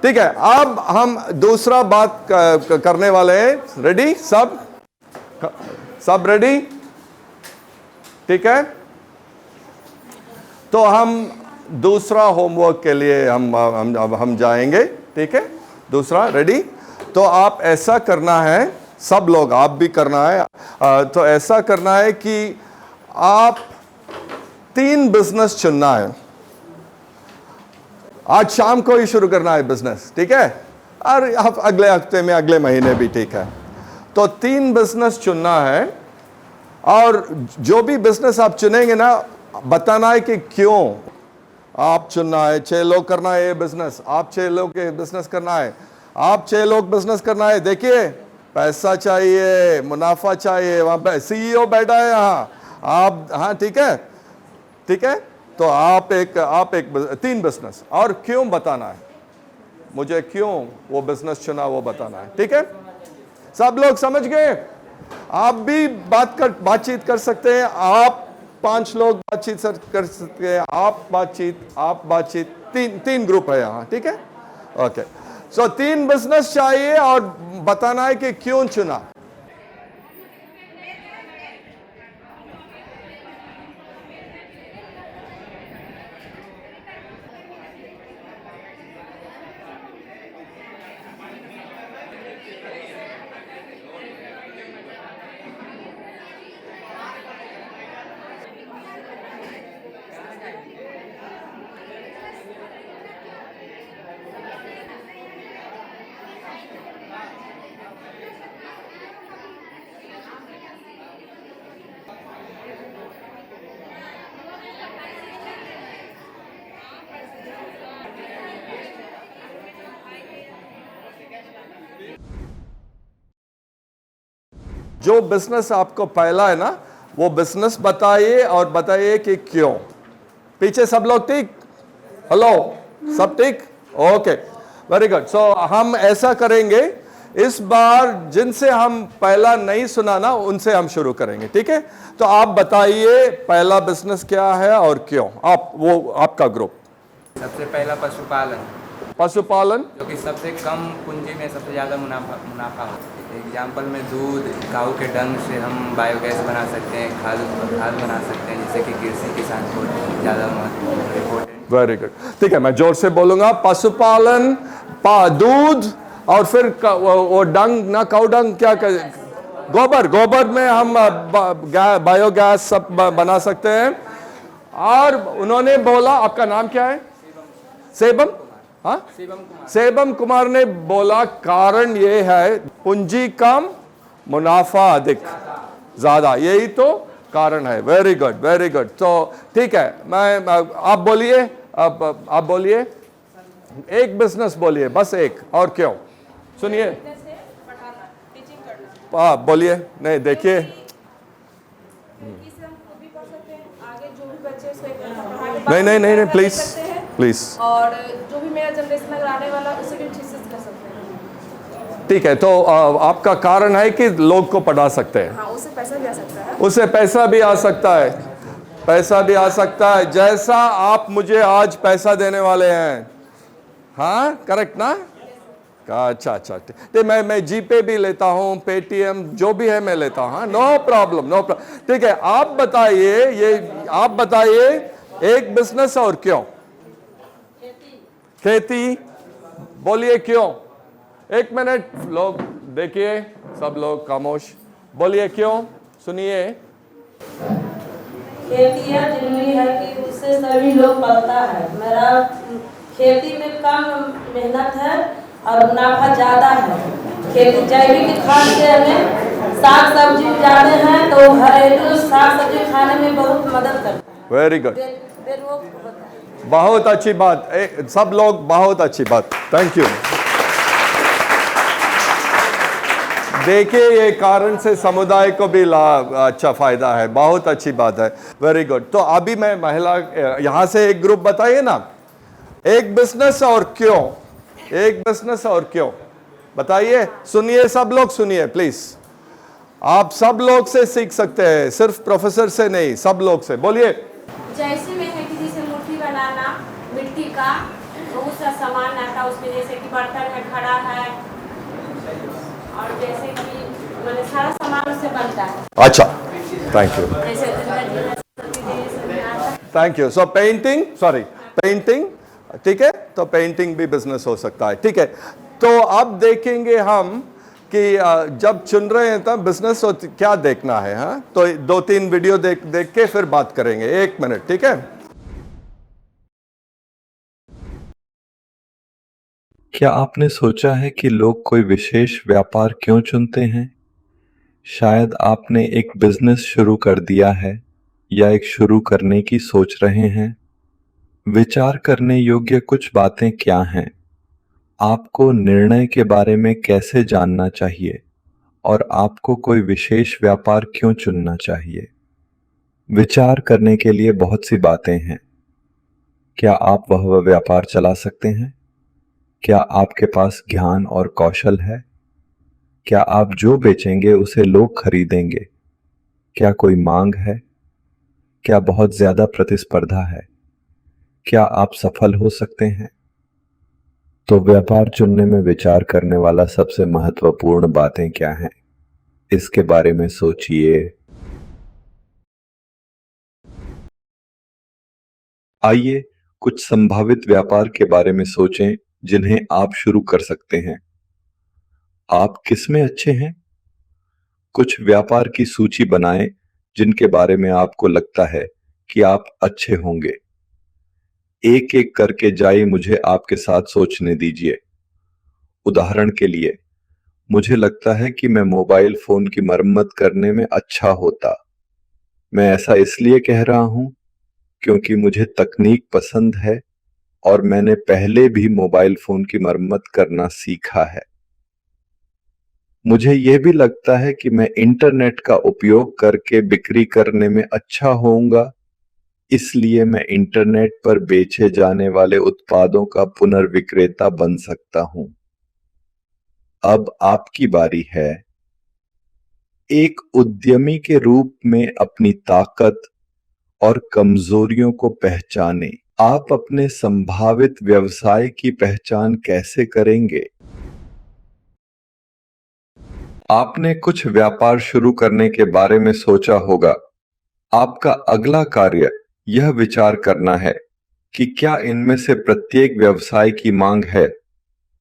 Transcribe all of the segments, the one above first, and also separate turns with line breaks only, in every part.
ठीक है, अब हम दूसरा बात करने वाले हैं। रेडी सब? सब रेडी? ठीक है, तो हम दूसरा होमवर्क के लिए हम जाएंगे। ठीक है, दूसरा रेडी? तो आप ऐसा करना है, सब लोग, आप भी करना है। तो ऐसा करना है कि आप 3 बिजनेस चुनना है। आज शाम को ही शुरू करना है बिजनेस, ठीक है? और आप अगले हफ्ते में, अगले महीने भी ठीक है। तो 3 बिजनेस चुनना है, और जो भी बिजनेस आप चुनेंगे ना, बताना है कि क्यों आप चुनना है। 6 लोग करना है ये बिजनेस, आप 6 लोग के बिजनेस करना है, आप 6 लोग बिजनेस करना है। देखिए, पैसा चाहिए, मुनाफा चाहिए, वहां पे सीईओ बैठा है यहाँ, आप, हाँ ठीक है, ठीक है। तो आप एक 3 बिजनेस, और क्यों बताना है, मुझे क्यों वो बिजनेस चुना वो बताना है। ठीक है, सब लोग समझ गए? आप भी बातचीत कर सकते हैं, आप 5 लोग बातचीत कर सकते हैं, आप बातचीत, 3 ग्रुप है यहाँ, ठीक है? ओके, सो 3 बिजनेस चाहिए और बताना है कि क्यों चुना। जो बिजनेस आपको पहला है ना, वो बिजनेस बताइए और बताइए कि क्यों। पीछे सब लोग ठीक? हेलो, सब ठीक? Okay, very good. सो हम ऐसा करेंगे, इस बार जिनसे हम पहला नहीं सुना ना, उनसे हम शुरू करेंगे, ठीक है? तो आप बताइए पहला बिजनेस क्या है और क्यों। आप, वो आपका ग्रुप।
सबसे पहला पशुपालन,
पशुपालन,
जो कि सबसे कम पूंजी में सबसे ज़्यादा मुनाफा हो। एग्जाम्पल में दूध, काऊ के डंग से हम बायोगैस बना सकते हैं, खाद बना सकते हैं, जिससे कि कृषि किसान को ज़्यादा इम्पोर्टेंट।
वेरी गुड, ठीक है, मैं जोर से बोलूंगा। पशुपालन, दूध, और फिर वो डंग ना, काऊ डंग, क्या गोबर में हम बायोगैस सब बना सकते हैं। और उन्होंने बोला, आपका नाम क्या है? सेबम, हाँ, सेबम कुमार ने बोला कारण ये है, पूंजी कम, मुनाफा अधिक, ज्यादा, यही तो कारण है। Very good, very good. तो ठीक है, आप बोलिए, आप बोलिए, एक बिजनेस बोलिए, बस एक, और क्यों? सुनिए, हाँ बोलिए। नहीं, देखिए, नहीं, प्लीज प्लीज।
और जो भी मेरा जनरेशन अगर आने वाला, उसे भी ठीक से कर सकते हैं।
ठीक है, तो आपका कारण है कि लोग को पढ़ा सकते हैं।
हाँ, उससे पैसा भी आ सकता है।
उससे पैसा भी आ सकता है, पैसा भी आ सकता है, जैसा आप मुझे आज पैसा देने वाले हैं। हाँ, करेक्ट ना? अच्छा, ठीक, मैं जीपे भी लेता हूँ, पेटीएम, जो भी है मैं लेता हूँ। हाँ, नो प्रॉब्लम, नो प्रॉब्लम। ठीक है, आप बताइए एक बिजनेस और क्यों। खेती, बोलिए क्यों। 1 मिनट, लोग देखिए, सब लोग खामोश, बोलिए क्यों, सुनिए।
खेती यह जरूरी है कि उससे सभी लोग पलता है। मेरा खेती में कम मेहनत है और मुनाफा ज़्यादा है। खेती जैविक खाद से हमें साग सब्जी उगाते हैं, तो घरेलू साग सब्जी खाने में बहुत मदद करता है।
वेरी गुड, बहुत अच्छी बात, सब लोग, बहुत अच्छी बात, थैंक यू। देखिए, ये कारण से समुदाय को भी अच्छा फायदा है, बहुत अच्छी बात है। Very good. तो अभी मैं महिला, यहां से एक ग्रुप बताइए ना, एक बिजनेस और क्यों, एक बिजनेस और क्यों बताइए। सुनिए, सब लोग सुनिए प्लीज, आप सब लोग से सीख सकते हैं, सिर्फ प्रोफेसर से नहीं, सब लोग से। बोलिए।
जैसे मैं है कि जैसे मूर्ति बनाना मिट्टी का बहुत सा
सामान आता है उसमें, जैसे कि बर्तन है, खड़ा है, और जैसे कि मैंने सारा सामान उससे बनता है।
अच्छा, थैंक यू,
जैसे आता
थैंक यू। सो पेंटिंग, ठीक है, तो पेंटिंग भी बिजनेस हो सकता है, ठीक है। तो अब देखेंगे हम कि जब चुन रहे हैं तब बिजनेस क्या देखना है, हाँ, तो 2-3 वीडियो देख के फिर बात करेंगे। 1 मिनट, ठीक है।
क्या आपने सोचा है कि लोग कोई विशेष व्यापार क्यों चुनते हैं? शायद आपने एक बिजनेस शुरू कर दिया है या एक शुरू करने की सोच रहे हैं। विचार करने योग्य कुछ बातें क्या हैं? आपको निर्णय के बारे में कैसे जानना चाहिए और आपको कोई विशेष व्यापार क्यों चुनना चाहिए? विचार करने के लिए बहुत सी बातें हैं। क्या आप वह व्यापार चला सकते हैं? क्या आपके पास ज्ञान और कौशल है? क्या आप जो बेचेंगे उसे लोग खरीदेंगे? क्या कोई मांग है? क्या बहुत ज्यादा प्रतिस्पर्धा है? क्या आप सफल हो सकते हैं? तो व्यापार चुनने में विचार करने वाला सबसे महत्वपूर्ण बातें क्या हैं? इसके बारे में सोचिए। आइए कुछ संभावित व्यापार के बारे में सोचें जिन्हें आप शुरू कर सकते हैं। आप किसमें अच्छे हैं? कुछ व्यापार की सूची बनाएं जिनके बारे में आपको लगता है कि आप अच्छे होंगे। एक एक करके जाइए, मुझे आपके साथ सोचने दीजिए। उदाहरण के लिए, मुझे लगता है कि मैं मोबाइल फोन की मरम्मत करने में अच्छा होता। मैं ऐसा इसलिए कह रहा हूं क्योंकि मुझे तकनीक पसंद है और मैंने पहले भी मोबाइल फोन की मरम्मत करना सीखा है। मुझे यह भी लगता है कि मैं इंटरनेट का उपयोग करके बिक्री करने में अच्छा होऊंगा, इसलिए मैं इंटरनेट पर बेचे जाने वाले उत्पादों का पुनर्विक्रेता बन सकता हूं। अब आपकी बारी है। एक उद्यमी के रूप में अपनी ताकत और कमजोरियों को पहचानें। आप अपने संभावित व्यवसाय की पहचान कैसे करेंगे? आपने कुछ व्यापार शुरू करने के बारे में सोचा होगा। आपका अगला कार्य यह विचार करना है कि क्या इनमें से प्रत्येक व्यवसाय की मांग है।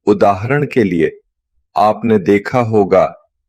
उदाहरण के लिए, आपने देखा होगा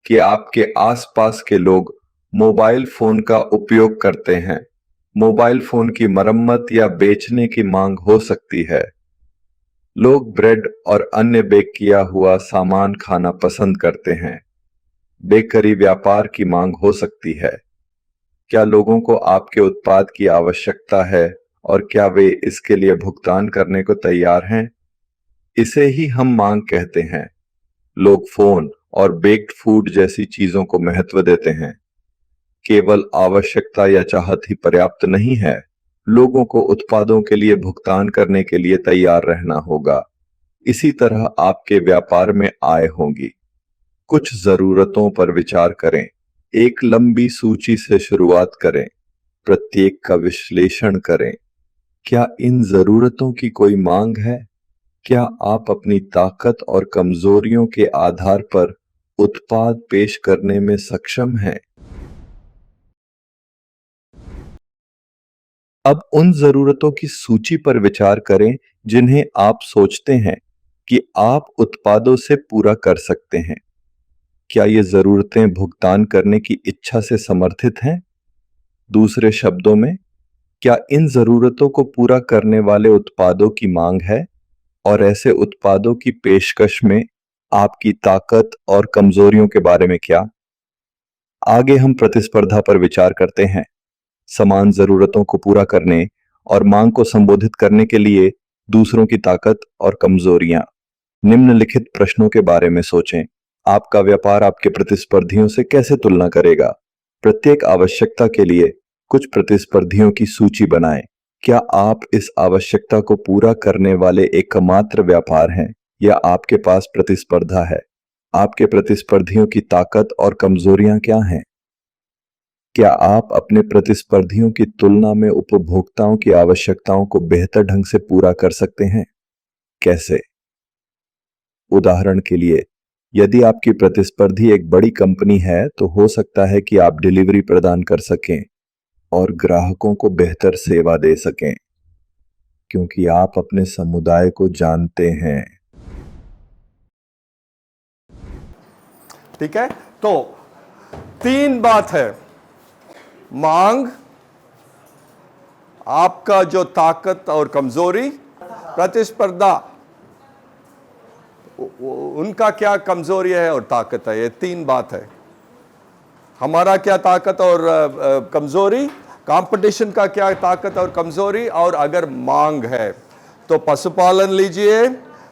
कि आपके आसपास के लोग मोबाइल फोन का उपयोग करते हैं। मोबाइल फोन की मरम्मत या बेचने की मांग हो सकती है। लोग ब्रेड और अन्य बेक किया हुआ सामान खाना पसंद करते हैं। बेकरी व्यापार की मांग हो सकती है। क्या लोगों को आपके उत्पाद की आवश्यकता है और क्या वे इसके लिए भुगतान करने को तैयार हैं? इसे ही हम मांग कहते हैं। लोग फोन और बेक्ड फूड जैसी चीजों को महत्व देते हैं। केवल आवश्यकता या चाहत ही पर्याप्त नहीं है। लोगों को उत्पादों के लिए भुगतान करने के लिए तैयार रहना होगा। इसी तरह आपके व्यापार में आय होगी। कुछ जरूरतों पर विचार करें। एक लंबी सूची से शुरुआत करें। प्रत्येक का विश्लेषण करें। क्या इन जरूरतों की कोई मांग है? क्या आप अपनी ताकत और कमजोरियों के आधार पर उत्पाद पेश करने में सक्षम हैं? अब उन जरूरतों की सूची पर विचार करें जिन्हें आप सोचते हैं कि आप उत्पादों से पूरा कर सकते हैं। क्या ये जरूरतें भुगतान करने की इच्छा से समर्थित हैं? दूसरे शब्दों में, क्या इन जरूरतों को पूरा करने वाले उत्पादों की मांग है? और ऐसे उत्पादों की पेशकश में आपकी ताकत और कमजोरियों के बारे में क्या? आगे हम प्रतिस्पर्धा पर विचार करते हैं। समान जरूरतों को पूरा करने और मांग को संबोधित करने के लिए दूसरों की ताकत और कमजोरियां। निम्नलिखित प्रश्नों के बारे में सोचें। आपका व्यापार आपके प्रतिस्पर्धियों से कैसे तुलना करेगा? प्रत्येक आवश्यकता के लिए कुछ प्रतिस्पर्धियों की सूची बनाएं। क्या आप इस आवश्यकता को पूरा करने वाले एकमात्र व्यापार हैं या आपके पास प्रतिस्पर्धा है? आपके प्रतिस्पर्धियों की ताकत और कमजोरियां क्या हैं? क्या आप अपने प्रतिस्पर्धियों की तुलना में उपभोक्ताओं की आवश्यकताओं को बेहतर ढंग से पूरा कर सकते हैं? कैसे? उदाहरण के लिए, यदि आपकी प्रतिस्पर्धी एक बड़ी कंपनी है तो हो सकता है कि आप डिलीवरी प्रदान कर सकें और ग्राहकों को बेहतर सेवा दे सकें, क्योंकि आप अपने समुदाय को जानते हैं।
ठीक है, तो 3 बात है, मांग, आपका जो ताकत और कमजोरी, प्रतिस्पर्धा उनका क्या कमजोरी है और ताकत है, ये 3 बात है। हमारा क्या ताकत और कमजोरी, कंपटीशन का क्या ताकत और कमजोरी, और अगर मांग है तो पशुपालन लीजिए,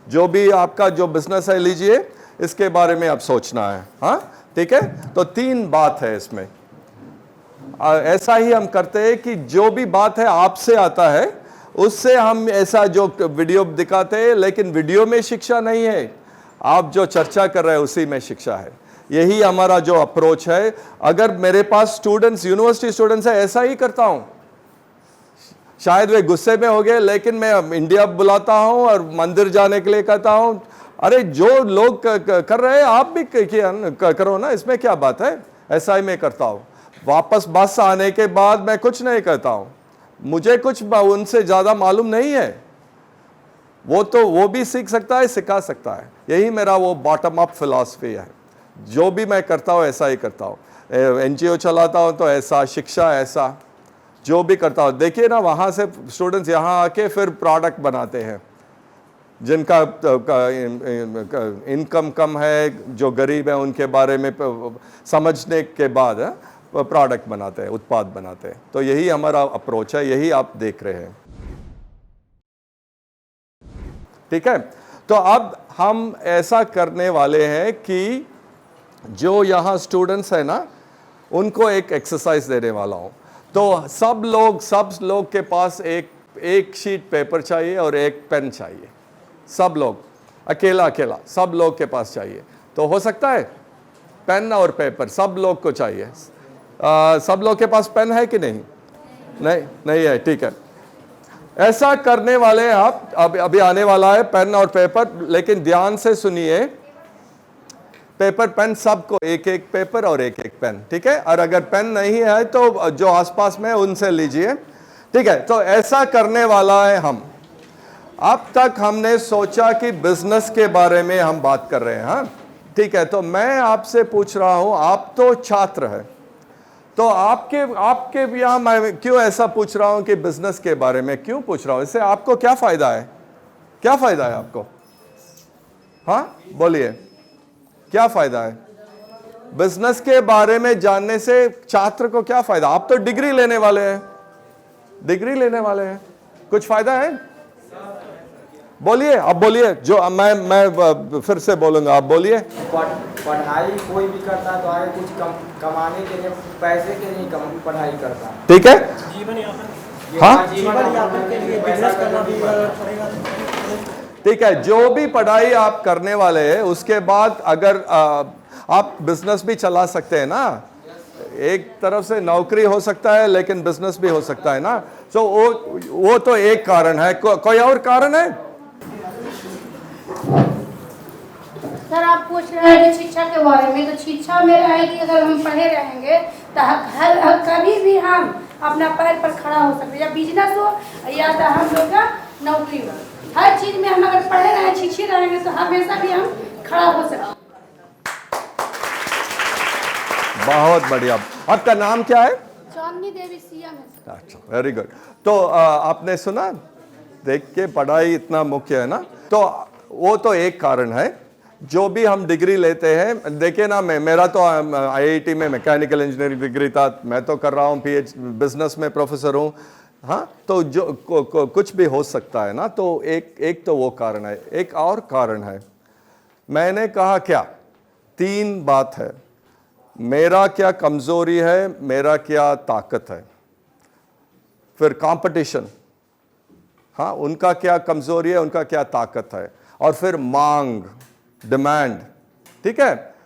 जो भी आपका जो बिजनेस है लीजिए, इसके बारे में अब सोचना है। हाँ, ठीक है, तो 3 बात है इसमें। ऐसा ही हम करते हैं कि जो भी बात है आपसे आता है, उससे हम ऐसा जो वीडियो दिखाते हैं, लेकिन वीडियो में शिक्षा नहीं है, आप जो चर्चा कर रहे हैं उसी में शिक्षा है। यही हमारा जो अप्रोच है। अगर मेरे पास स्टूडेंट्स, यूनिवर्सिटी स्टूडेंट्स है, ऐसा ही करता हूं। शायद वे गुस्से में हो गए, लेकिन मैं इंडिया बुलाता हूं और मंदिर जाने के लिए कहता हूं, अरे जो लोग कर रहे हैं आप भी करो ना, इसमें क्या बात है। ऐसा ही मैं करता हूं। वापस बस आने के बाद मैं कुछ नहीं कहता हूं, मुझे कुछ उनसे ज्यादा मालूम नहीं है। वो भी सीख सकता है, सिखा सकता है। यही मेरा वो बॉटम अप फिलॉसफी है। जो भी मैं करता हूं ऐसा ही करता हूं। एनजीओ चलाता हूं तो ऐसा, शिक्षा ऐसा, जो भी करता हूं। देखिए ना, वहां से स्टूडेंट्स यहां आके फिर प्रोडक्ट बनाते हैं। जिनका इनकम कम है, जो गरीब है, उनके बारे में समझने के बाद प्रोडक्ट बनाते हैं, उत्पाद बनाते हैं। तो यही हमारा अप्रोच है, यही आप देख रहे हैं। ठीक है, तो अब हम ऐसा करने वाले हैं कि जो यहाँ स्टूडेंट्स है ना, उनको एक एक्सरसाइज देने वाला हूँ। तो सब लोग के पास एक शीट पेपर चाहिए और एक पेन चाहिए। सब लोग अकेला सब लोग के पास चाहिए। तो हो सकता है पेन और पेपर सब लोग को चाहिए। सब लोग के पास पेन है कि नहीं? नहीं है, ठीक है। ऐसा करने वाले आप, अभी आने वाला है पेन और पेपर, लेकिन ध्यान से सुनिए। पेपर पेन सबको एक पेपर और एक पेन, ठीक है। और अगर पेन नहीं है तो जो आसपास में उनसे लीजिए, ठीक है। तो ऐसा करने वाला है हम। अब तक हमने सोचा कि बिजनेस के बारे में हम बात कर रहे हैं, हाँ, ठीक है। तो मैं आपसे पूछ रहा हूं, आप तो छात्र हैं, तो आपके यहाँ मैं क्यों ऐसा पूछ रहा हूं कि बिजनेस के बारे में क्यों पूछ रहा हूं? इससे आपको क्या फायदा है? क्या फायदा है आपको? हाँ, बोलिए, क्या फायदा है बिजनेस के बारे में जानने से? छात्र को क्या फायदा? आप तो डिग्री लेने वाले हैं, कुछ फायदा है? बोलिए, अब बोलिए। जो मैं फिर से बोलूंगा, आप बोलिए।
पढ़ाई कोई भी करता है तो आगे कुछ कमाने के लिए, पैसे के लिए पढ़ाई करता है,
ठीक है। हाँ,
जीवन यापन के लिए बिजनेस करना भी पड़ेगा।
ठीक है। जो भी पढ़ाई आप करने वाले हैं, उसके बाद अगर आप बिजनेस भी चला सकते हैं ना। एक तरफ से नौकरी हो सकता है, लेकिन बिजनेस भी हो सकता है ना। तो वो तो एक कारण है। कोई और कारण है?
सर, आप पूछ रहे हैं कि शिक्षा के बारे में, तो शिक्षा में है कि अगर हम पढ़े रहेंगे तो कभी भी हम अपना पैर पर खड़ा हो सकते हैं, या बिजनेस हो या तो हम लोग का नौकरी हो। हर चीज में हम अगर पढ़े रहें, शिक्षित रहेंगे तो हमेशा भी हम खड़ा हो सकते हैं।
बहुत बढ़िया। आपका नाम क्या है?
चांदनी देवी सीएम है।
अच्छा, वेरी गुड। तो आपने सुना, देख के पढ़ाई इतना मुख्य है ना। तो वो तो एक कारण है। जो भी हम डिग्री लेते हैं, देखिए ना, मेरा तो आईआईटी में मैकेनिकल इंजीनियरिंग डिग्री था, मैं तो कर रहा हूँ बिजनेस में प्रोफेसर हूँ। हाँ, तो जो कुछ भी हो सकता है ना। तो एक तो वो कारण है। एक और कारण है, मैंने कहा क्या, 3 बात है। मेरा क्या कमजोरी है, मेरा क्या ताकत है, फिर कंपटीशन, हाँ, उनका क्या कमजोरी है, उनका क्या ताकत है, और फिर मांग, डिमांड, ठीक है।